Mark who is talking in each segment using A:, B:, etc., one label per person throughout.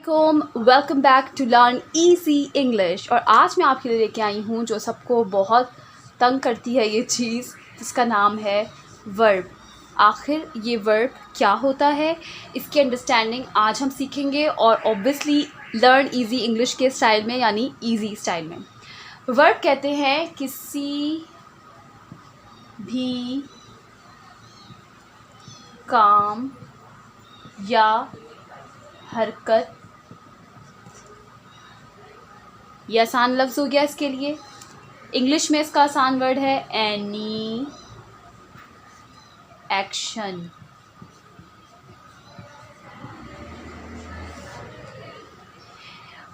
A: Welcome back to learn easy English. और आज मैं आपके लिए लेके आई हूँ जो सबको बहुत तंग करती है ये चीज़, जिसका नाम है वर्ब। आखिर ये वर्ब क्या होता है, इसकी अंडरस्टैंडिंग आज हम सीखेंगे, और ऑब्वियसली लर्न ईजी इंग्लिश के स्टाइल में, यानी ईजी स्टाइल में। वर्ब कहते हैं किसी भी काम या हरकत, ये आसान लफ्ज़ हो गया इसके लिए। इंग्लिश में इसका आसान वर्ड है एनी एक्शन।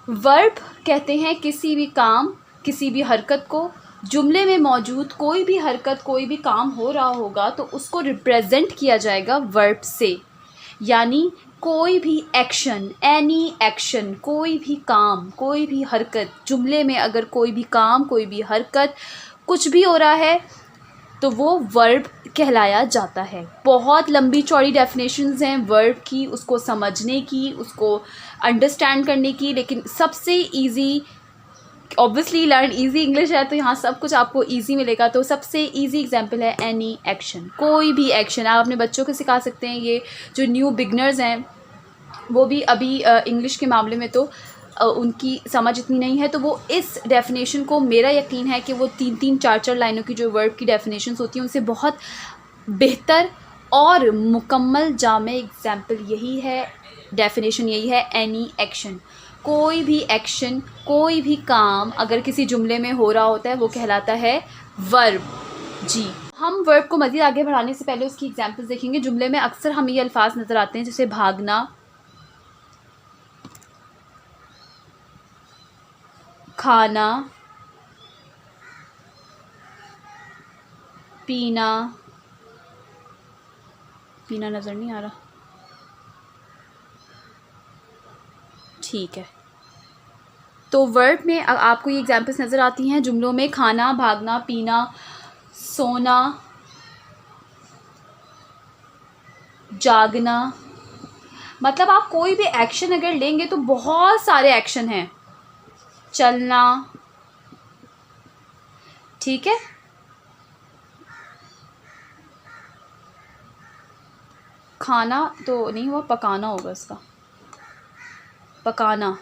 A: वर्ब कहते हैं किसी भी काम, किसी भी हरकत को, जुमले में मौजूद कोई भी हरकत, कोई भी काम हो रहा होगा तो उसको रिप्रेजेंट किया जाएगा वर्ब से। यानी कोई भी एक्शन, एनी एक्शन, कोई भी काम, कोई भी हरकत, जुमले में अगर कोई भी काम, कोई भी हरकत, कुछ भी हो रहा है तो वो वर्ब कहलाया जाता है। बहुत लंबी चौड़ी डेफिनेशंस हैं वर्ब की, उसको समझने की, उसको अंडरस्टैंड करने की, लेकिन सबसे easy, obviously learn easy English है तो यहाँ सब कुछ आपको ईजी मिलेगा। तो सबसे ईजी एग्जांपल है एनी एक्शन, कोई भी एक्शन। आप अपने बच्चों को सिखा सकते हैं। ये जो न्यू बिगनर्स हैं वो भी अभी इंग्लिश के मामले में तो उनकी समझ इतनी नहीं है, तो वो इस डेफिनेशन को, मेरा यकीन है कि वो 3-3, 4-4 लाइनों की जो वर्ब की डेफिनेशंस होती हैं उनसे बहुत बेहतर और मुकम्मल जामे एग्जाम्पल यही है, डेफिनेशन यही है एनी एक्शन। कोई भी एक्शन, कोई भी काम अगर किसी जुमले में हो रहा होता है वो कहलाता है वर्ब। जी, हम वर्ब को मज़ीद आगे बढ़ाने से पहले उसकी एग्जांपल्स देखेंगे। जुमले में अक्सर हमें ये अल्फाज नज़र आते हैं जैसे भागना, खाना, पीना, पीना नज़र नहीं आ रहा, ठीक है। तो वर्ब में आपको ये एग्जांपल्स नज़र आती हैं जुमलों में, खाना, भागना, पीना, सोना, जागना। मतलब आप कोई भी एक्शन अगर लेंगे तो बहुत सारे एक्शन हैं। चलना, ठीक है। खाना तो नहीं हुआ, पकाना होगा इसका, पकाना।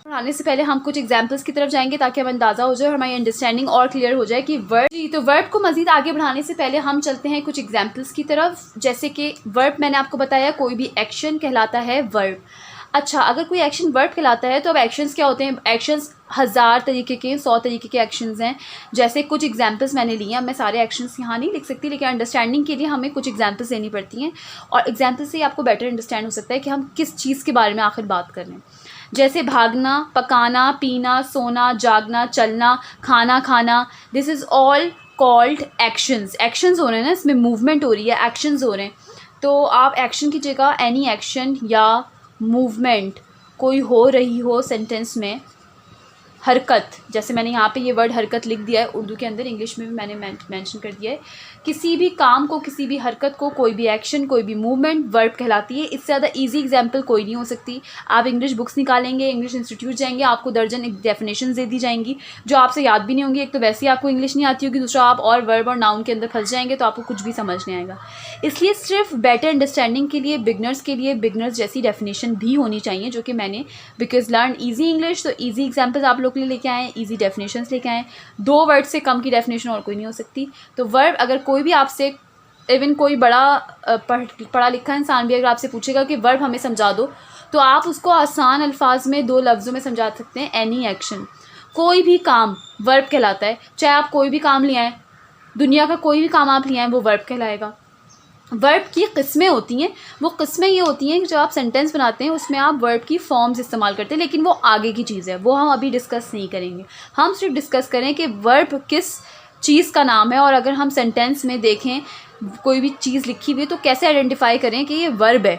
A: आने से पहले हम कुछ एग्जाम्पल्स की तरफ जाएंगे ताकि हमें अंदाज़ा हो जाए और हमारी अंडरस्टैंडिंग और क्लियर हो जाए कि वर्ब। जी, तो वर्ब को मज़ीद आगे बढ़ाने से पहले हम चलते हैं कुछ एग्जाम्पल्स की तरफ। जैसे कि वर्ब मैंने आपको बताया कोई भी एक्शन कहलाता है वर्ब। अच्छा, अगर कोई एक्शन वर्ब कहलाता है तो अब एक्शंस क्या होते हैं? एक्शंस 1000 तरीके के, 100 तरीके के एक्शंस हैं। जैसे कुछ एग्जांपल्स मैंने लिए हैं, मैं सारे एक्शंस यहाँ नहीं लिख सकती, लेकिन अंडरस्टैंडिंग के लिए हमें कुछ एग्जांपल्स लेनी पड़ती हैं, और एग्जांपल से ही आपको बेटर अंडरस्टैंड हो सकता है कि हम किस चीज़ के बारे में आखिर बात कर रहे हैं। जैसे भागना, पकाना, पीना, सोना, जागना, चलना, खाना खाना, this is all called actions. Actions हो रहे हैं ना, इसमें मूवमेंट हो रही है, एक्शंस हो रहे हैं। तो आप एक्शन की जगह एनी एक्शन या मूवमेंट कोई हो रही हो सेंटेंस में, हरकत, जैसे मैंने यहाँ पे ये वर्ड हरकत लिख दिया है उर्दू के अंदर, इंग्लिश में भी मैंने मेंशन कर दिया है। किसी भी काम को, किसी भी हरकत को, कोई भी एक्शन, कोई भी मूवमेंट वर्ब कहलाती है। इससे ज़्यादा इजी एग्जांपल कोई नहीं हो सकती। आप इंग्लिश बुक्स निकालेंगे, इंग्लिश इंस्टीट्यूट जाएंगे, आपको दर्जन डेफिनेशन दे दी जाएंगी जो आपसे याद भी नहीं होंगी। एक तो वैसे ही आपको इंग्लिश नहीं आती होगी, दूसरा आप और वर्ब और नाउन के अंदर फंस जाएंगे तो आपको कुछ भी समझ नहीं आएगा। इसलिए सिर्फ बेटर अंडरस्टैंडिंग के लिए बिगनर्स जैसी डेफिनेशन भी होनी चाहिए, जो कि मैंने, बिकॉज लर्न ईजी इंग्लिश, तो ईजी एग्जाम्पल्स आप लोग के लिए लेके आए, ईजी डेफिनेशंस लेके आए। 2 वर्ड से कम की डेफिनेशन और कोई नहीं हो सकती। तो वर्ब, अगर कोई भी आपसे, इवन कोई बड़ा पढ़ा लिखा इंसान भी अगर आपसे पूछेगा कि वर्ब हमें समझा दो, तो आप उसको आसान अल्फाज में 2 लफ्ज़ों में समझा सकते हैं, एनी एक्शन। कोई भी काम वर्ब कहलाता है। चाहे आप कोई भी काम ले आएँ, दुनिया का कोई भी काम आप ले आएँ, वो वर्ब कहलाएगा। वर्ब की किस्में होती हैं, वो किस्में ये होती हैं कि जब आप सेंटेंस बनाते हैं उसमें आप वर्ब की फॉर्म्स इस्तेमाल करते हैं, लेकिन वो आगे की चीज़ है, वो हम अभी डिस्कस नहीं करेंगे। हम सिर्फ डिस्कस करें कि वर्ब किस चीज़ का नाम है, और अगर हम सेंटेंस में देखें कोई भी चीज़ लिखी हुई है तो कैसे आइडेंटिफाई करें कि ये वर्ब है।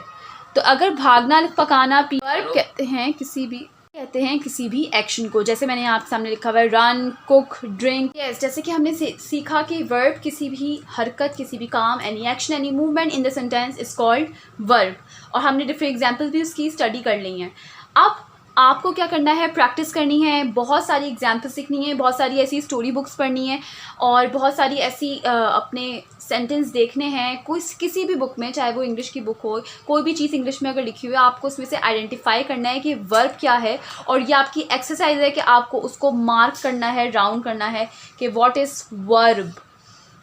A: तो अगर भागना, पकाना, वर्ब कहते हैं किसी भी कहते हैं किसी भी एक्शन को। जैसे मैंने आपके सामने लिखा हुआ है रन, कुक, ड्रिंक। यस, जैसे कि हमने सीखा कि वर्ब किसी भी हरकत, किसी भी काम, any action, any movement in the sentence is called verb. और हमने डिफरेंट एग्जांपल्स भी उसकी स्टडी कर ली हैं। अब आपको क्या करना है, प्रैक्टिस करनी है, बहुत सारी एग्जाम्पल्स सीखनी है, बहुत सारी ऐसी स्टोरी बुक्स पढ़नी है और बहुत सारी ऐसी अपने सेंटेंस देखने हैं कोई किसी भी बुक में, चाहे वो इंग्लिश की बुक हो, कोई भी चीज़ इंग्लिश में अगर लिखी हुई है आपको उसमें से आइडेंटिफाई करना है कि वर्ब क्या है। और ये आपकी एक्सरसाइज है कि आपको उसको मार्क करना है, राउंड करना है कि व्हाट इज़ वर्ब।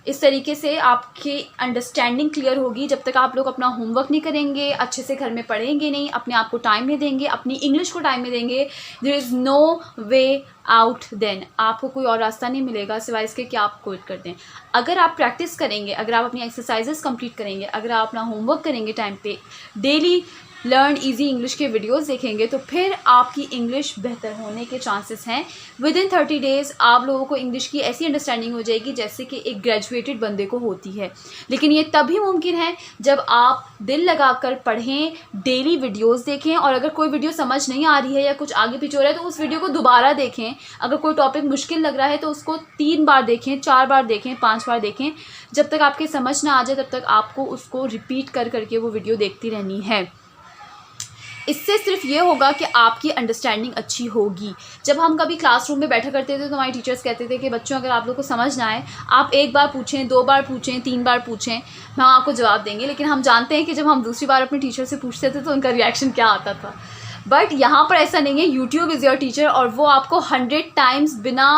A: इस तरीके से आपकी अंडरस्टैंडिंग क्लियर होगी। जब तक आप लोग अपना होमवर्क नहीं करेंगे, अच्छे से घर में पढ़ेंगे नहीं, अपने आप को टाइम नहीं देंगे, अपनी इंग्लिश को टाइम नहीं देंगे, there is no way out, then आपको कोई और रास्ता नहीं मिलेगा सिवाय इसके कि आप क्विट कर दें। अगर आप प्रैक्टिस करेंगे, अगर आप अपनी एक्सरसाइजेस कंप्लीट करेंगे, अगर आप अपना होमवर्क करेंगे टाइम पे, डेली लर्न इजी इंग्लिश के वीडियोस देखेंगे, तो फिर आपकी इंग्लिश बेहतर होने के चांसेस हैं। विद इन 30 डेज़ आप लोगों को इंग्लिश की ऐसी अंडरस्टैंडिंग हो जाएगी जैसे कि एक ग्रेजुएटेड बंदे को होती है। लेकिन ये तभी मुमकिन है जब आप दिल लगाकर पढ़ें, डेली वीडियोस देखें, और अगर कोई वीडियो समझ नहीं आ रही है या कुछ आगे पीछे हो रहा है तो उस वीडियो को दोबारा देखें। अगर कोई टॉपिक मुश्किल लग रहा है तो उसको 3 बार देखें, 4 बार देखें, 5 बार देखें। जब तक आपके समझ ना आ जाए तब तक आपको उसको रिपीट कर करके वो वीडियो देखती रहनी है। इससे सिर्फ ये होगा कि आपकी अंडरस्टैंडिंग अच्छी होगी। जब हम कभी क्लासरूम में बैठा करते थे तो हमारे टीचर्स कहते थे कि बच्चों अगर आप लोग को समझ ना आए, आप 1 बार पूछें, 2 बार पूछें, 3 बार पूछें, हम आपको जवाब देंगे। लेकिन हम जानते हैं कि जब हम दूसरी बार अपने टीचर से पूछते थे तो उनका रिएक्शन क्या आता था। बट यहाँ पर ऐसा नहीं है। यूट्यूब इज़ योर टीचर और वो आपको 100 टाइम्स बिना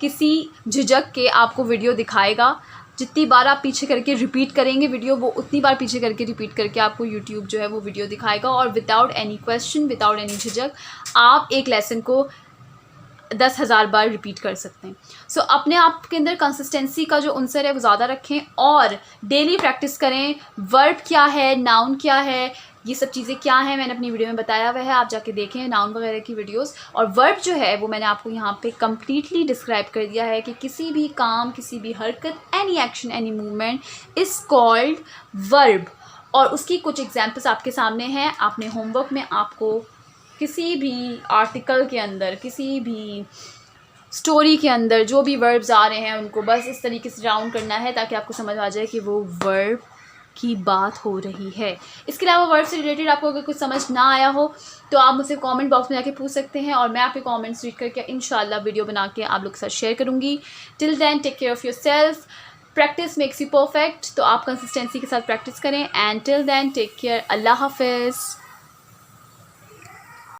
A: किसी झिझक के आपको वीडियो दिखाएगा। जितनी बार आप पीछे करके रिपीट करेंगे वीडियो, वो उतनी बार पीछे करके रिपीट करके आपको यूट्यूब जो है वो वीडियो दिखाएगा। और without any question, without any झिझक आप एक लेसन को 10,000 बार रिपीट कर सकते हैं। सो अपने आप के अंदर कंसिस्टेंसी का जो अंसर है वो ज़्यादा रखें और डेली प्रैक्टिस करें। वर्ब क्या है, नाउन क्या है, ये सब चीज़ें क्या हैं, मैंने अपनी वीडियो में बताया हुआ है, आप जाके देखें नाउन वगैरह की वीडियोस। और वर्ब जो है वो मैंने आपको यहाँ पे कम्प्लीटली डिस्क्राइब कर दिया है कि किसी भी काम, किसी भी हरकत, any action, any movement is called verb. और उसकी कुछ एग्जाम्पल्स आपके सामने हैं। आपने होमवर्क में आपको किसी भी आर्टिकल के अंदर, किसी भी स्टोरी के अंदर जो भी वर्ब्स आ रहे हैं उनको बस इस तरीके से राउंड करना है ताकि आपको समझ आ जाए कि वो वर्ब की बात हो रही है। इसके अलावा वर्ब से रिलेटेड आपको अगर कुछ समझ ना आया हो तो आप मुझसे कमेंट बॉक्स में जाके पूछ सकते हैं और मैं आपके कमेंट्स रीड करके इंशाल्लाह वीडियो बना के आप लोग के साथ शेयर करूँगी। Till then take care of yourself. Practice makes you perfect. तो आप कंसिस्टेंसी के साथ प्रैक्टिस करें and till then take care. अल्लाह हाफिज़।